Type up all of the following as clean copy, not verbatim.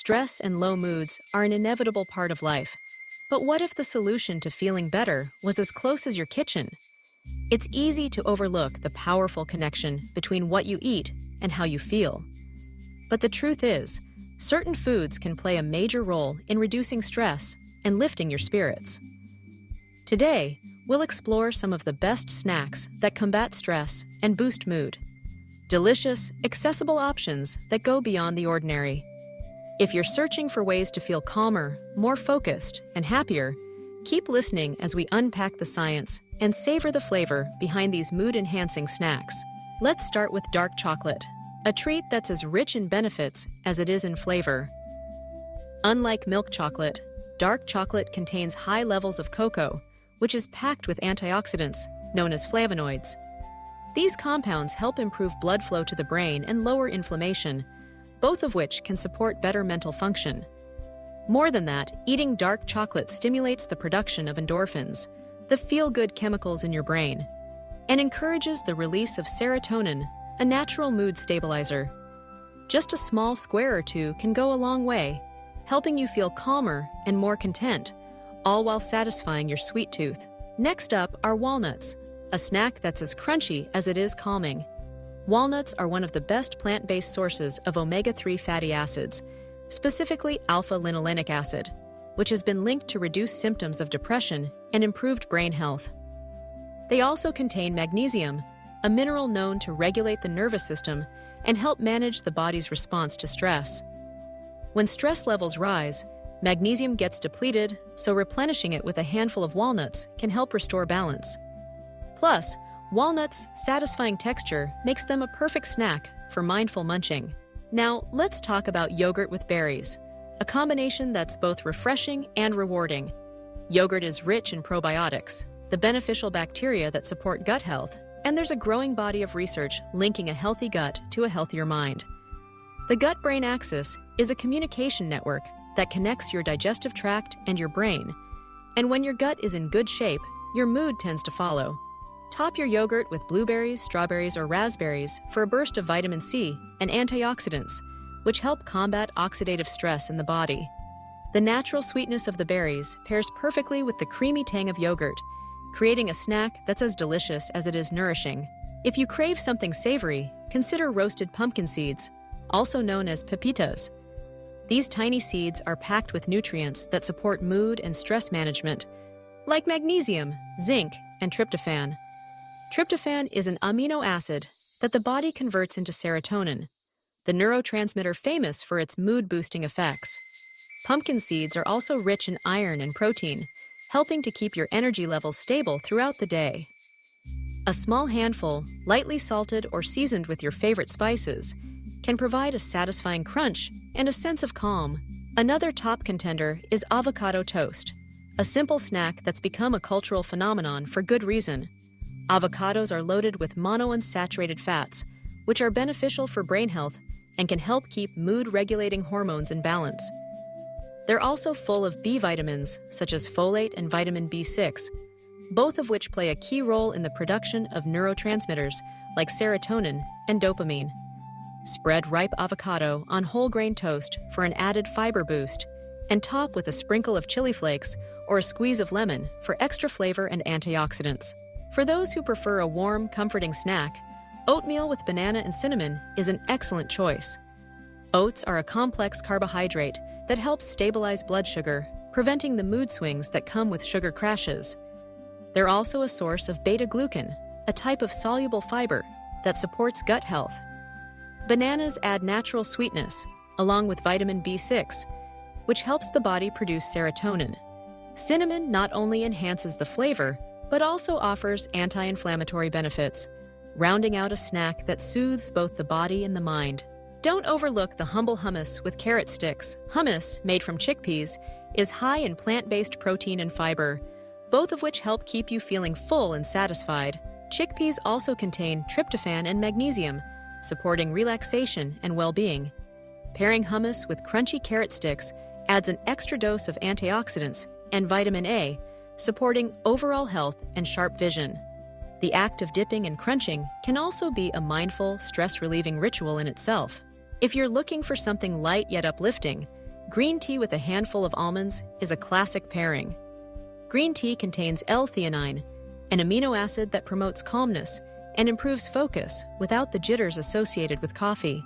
Stress and low moods are an inevitable part of life. But what if the solution to feeling better was as close as your kitchen? It's easy to overlook the powerful connection between what you eat and how you feel. But the truth is, certain foods can play a major role in reducing stress and lifting your spirits. Today, we'll explore some of the best snacks that combat stress and boost mood. Delicious, accessible options that go beyond the ordinary. If you're searching for ways to feel calmer, more focused, and happier, keep listening as we unpack the science and savor the flavor behind these mood-enhancing snacks. Let's start with dark chocolate, a treat that's as rich in benefits as it is in flavor. Unlike milk chocolate, dark chocolate contains high levels of cocoa, which is packed with antioxidants, known as flavonoids. These compounds help improve blood flow to the brain and lower inflammation, both of which can support better mental function. More than that, eating dark chocolate stimulates the production of endorphins, the feel-good chemicals in your brain, and encourages the release of serotonin, a natural mood stabilizer. Just a small square or two can go a long way, helping you feel calmer and more content, all while satisfying your sweet tooth. Next up are walnuts, a snack that's as crunchy as it is calming. Walnuts are one of the best plant-based sources of omega-3 fatty acids, specifically alpha-linolenic acid, which has been linked to reduced symptoms of depression and improved brain health. They also contain magnesium, a mineral known to regulate the nervous system and help manage the body's response to stress. When stress levels rise, magnesium gets depleted, so replenishing it with a handful of walnuts can help restore balance. Plus, walnuts' satisfying texture makes them a perfect snack for mindful munching. Now, let's talk about yogurt with berries, a combination that's both refreshing and rewarding. Yogurt is rich in probiotics, the beneficial bacteria that support gut health, and there's a growing body of research linking a healthy gut to a healthier mind. The gut-brain axis is a communication network that connects your digestive tract and your brain, and when your gut is in good shape, your mood tends to follow. Top your yogurt with blueberries, strawberries, or raspberries for a burst of vitamin C and antioxidants, which help combat oxidative stress in the body. The natural sweetness of the berries pairs perfectly with the creamy tang of yogurt, creating a snack that's as delicious as it is nourishing. If you crave something savory, consider roasted pumpkin seeds, also known as pepitas. These tiny seeds are packed with nutrients that support mood and stress management, like magnesium, zinc, and tryptophan. Tryptophan is an amino acid that the body converts into serotonin, the neurotransmitter famous for its mood-boosting effects. Pumpkin seeds are also rich in iron and protein, helping to keep your energy levels stable throughout the day. A small handful, lightly salted or seasoned with your favorite spices, can provide a satisfying crunch and a sense of calm. Another top contender is avocado toast, a simple snack that's become a cultural phenomenon for good reason. Avocados are loaded with monounsaturated fats, which are beneficial for brain health and can help keep mood-regulating hormones in balance. They're also full of B vitamins, such as folate and vitamin B6, both of which play a key role in the production of neurotransmitters like serotonin and dopamine. Spread ripe avocado on whole grain toast for an added fiber boost, and top with a sprinkle of chili flakes or a squeeze of lemon for extra flavor and antioxidants. For those who prefer a warm, comforting snack, oatmeal with banana and cinnamon is an excellent choice. Oats are a complex carbohydrate that helps stabilize blood sugar, preventing the mood swings that come with sugar crashes. They're also a source of beta-glucan, a type of soluble fiber that supports gut health. Bananas add natural sweetness, along with vitamin B6, which helps the body produce serotonin. Cinnamon not only enhances the flavor, but also offers anti-inflammatory benefits, rounding out a snack that soothes both the body and the mind. Don't overlook the humble hummus with carrot sticks. Hummus, made from chickpeas, is high in plant-based protein and fiber, both of which help keep you feeling full and satisfied. Chickpeas also contain tryptophan and magnesium, supporting relaxation and well-being. Pairing hummus with crunchy carrot sticks adds an extra dose of antioxidants and vitamin A, supporting overall health and sharp vision. The act of dipping and crunching can also be a mindful, stress-relieving ritual in itself. If you're looking for something light yet uplifting, Green tea with a handful of almonds is a classic pairing. Green tea contains L-theanine, an amino acid that promotes calmness and improves focus without the jitters associated with coffee.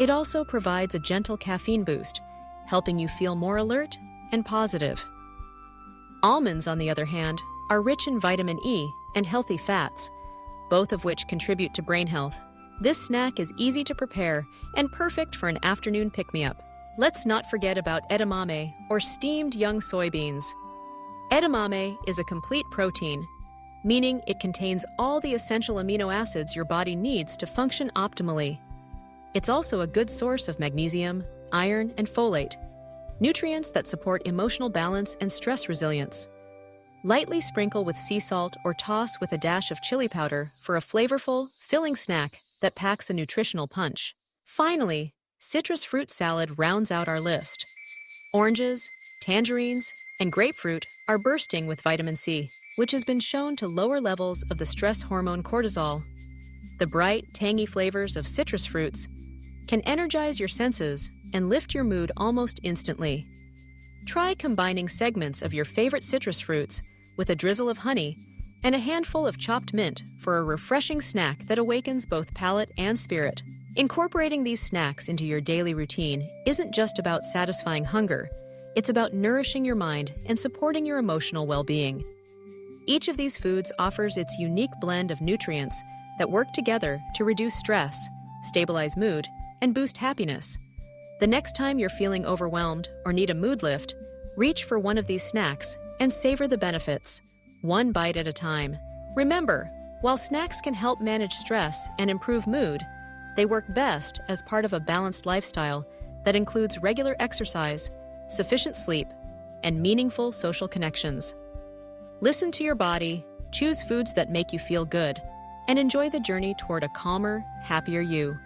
It also provides a gentle caffeine boost, helping you feel more alert and positive. Almonds, on the other hand, are rich in vitamin E and healthy fats, both of which contribute to brain health. This snack is easy to prepare and perfect for an afternoon pick-me-up. Let's not forget about edamame, or steamed young soybeans. Edamame is a complete protein, meaning it contains all the essential amino acids your body needs to function optimally. It's also a good source of magnesium, iron, and folate, nutrients that support emotional balance and stress resilience. Lightly sprinkle with sea salt or toss with a dash of chili powder for a flavorful, filling snack that packs a nutritional punch. Finally, citrus fruit salad rounds out our list. Oranges, tangerines, and grapefruit are bursting with vitamin C, which has been shown to lower levels of the stress hormone cortisol. The bright, tangy flavors of citrus fruits can energize your senses and lift your mood almost instantly. Try combining segments of your favorite citrus fruits with a drizzle of honey and a handful of chopped mint for a refreshing snack that awakens both palate and spirit. Incorporating these snacks into your daily routine isn't just about satisfying hunger, it's about nourishing your mind and supporting your emotional well-being. Each of these foods offers its unique blend of nutrients that work together to reduce stress, stabilize mood, and boost happiness. The next time you're feeling overwhelmed or need a mood lift, reach for one of these snacks and savor the benefits, one bite at a time. Remember, while snacks can help manage stress and improve mood, they work best as part of a balanced lifestyle that includes regular exercise, sufficient sleep, and meaningful social connections. Listen to your body, choose foods that make you feel good, and enjoy the journey toward a calmer, happier you.